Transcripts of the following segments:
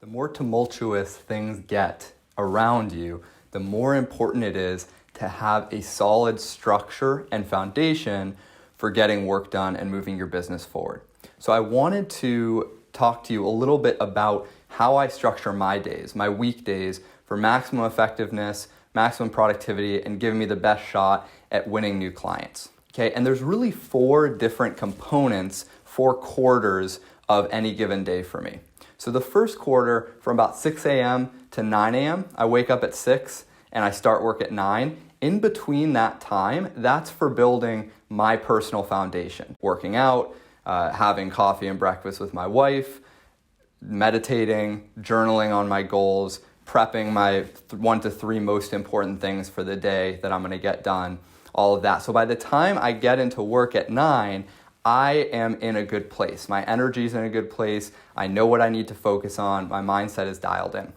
The more tumultuous things get around you, the more important it is to have a solid structure and foundation for getting work done and moving your business forward. So I wanted to talk to you a little bit about how I structure my days, my weekdays, for maximum effectiveness, maximum productivity, and giving me the best shot at winning new clients. Okay, and there's really 4 different components, 4 quarters of any given day for me. So the first quarter, from about 6 a.m. to 9 a.m., I wake up at 6 and I start work at 9. In between that time, that's for building my personal foundation. Working out, having coffee and breakfast with my wife, meditating, journaling on my goals, prepping my 1 to 3 most important things for the day that I'm going to get done, all of that. So by the time I get into work at 9, I am in a good place. My energy is in a good place. I know what I need to focus on. My mindset is dialed in.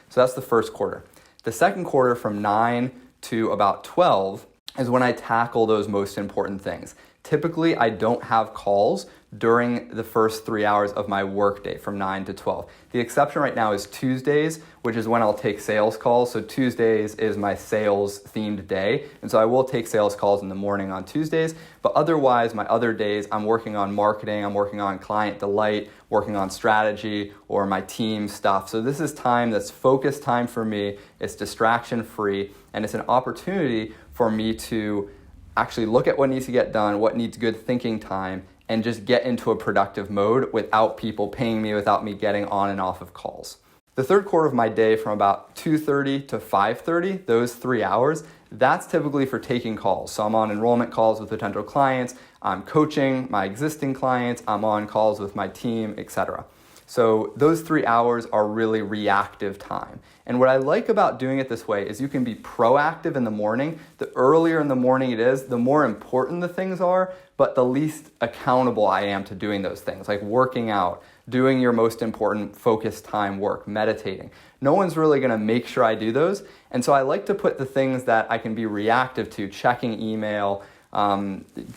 So that's the first quarter. The second quarter, from 9 to about 12, is when I tackle those most important things. Typically, I don't have calls during the first 3 hours of my workday from 9 to 12. The exception right now is Tuesdays, which is when I'll take sales calls. So Tuesdays is my sales themed day. And so I will take sales calls in the morning on Tuesdays. But otherwise, my other days, I'm working on marketing, I'm working on client delight, working on strategy or my team stuff. So this is time that's focused time for me. It's distraction free. And it's an opportunity for me to actually look at what needs to get done, what needs good thinking time, and just get into a productive mode without people paying me, without me getting on and off of calls. The third quarter of my day, from about 2:30 to 5:30, those 3 hours, that's typically for taking calls. So I'm on enrollment calls with potential clients, I'm coaching my existing clients, I'm on calls with my team, etc. So those 3 hours are really reactive time. And what I like about doing it this way is you can be proactive in the morning. The earlier in the morning it is, the more important the things are, but the least accountable I am to doing those things, like working out, doing your most important focused time work, meditating. No one's really gonna make sure I do those. And so I like to put the things that I can be reactive to, checking email,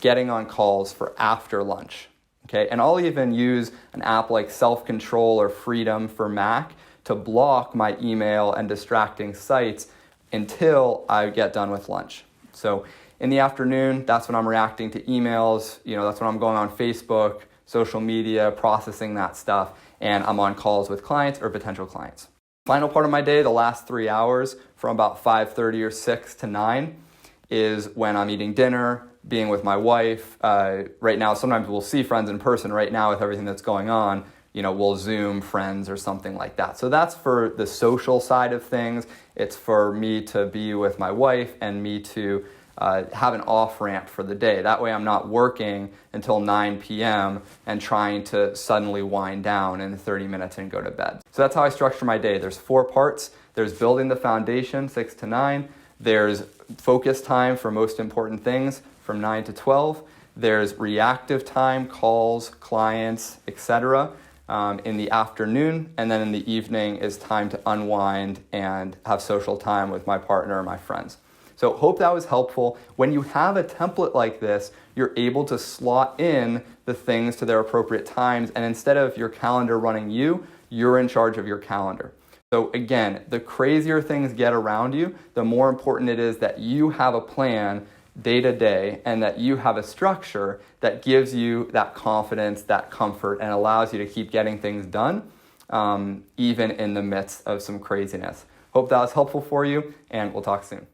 getting on calls, for after lunch. Okay, and I'll even use an app like Self-Control or Freedom for Mac to block my email and distracting sites until I get done with lunch. So in the afternoon, that's when I'm reacting to emails. That's when I'm going on Facebook, social media, processing that stuff, and I'm on calls with clients or potential clients. Final part of my day, the last 3 hours, from about 5:30 or 6 to 9, is when I'm eating dinner, being with my wife. Right now, sometimes we'll see friends in person. Right now, with everything that's going on, we'll Zoom friends or something like that. So that's for the social side of things. It's for me to be with my wife and me to have an off ramp for the day. That way I'm not working until 9 p.m. and trying to suddenly wind down in 30 minutes and go to bed. So that's how I structure my day. There's 4 parts. There's building the foundation, 6 to 9. There's focus time for most important things from 9 to 12. There's reactive time, calls, clients, etc. In the afternoon. And then in the evening is time to unwind and have social time with my partner or my friends. So hope that was helpful. When you have a template like this, you're able to slot in the things to their appropriate times. And instead of your calendar running you, you're in charge of your calendar. So again, the crazier things get around you, the more important it is that you have a plan day to day and that you have a structure that gives you that confidence, that comfort, and allows you to keep getting things done, even in the midst of some craziness. Hope that was helpful for you, and we'll talk soon.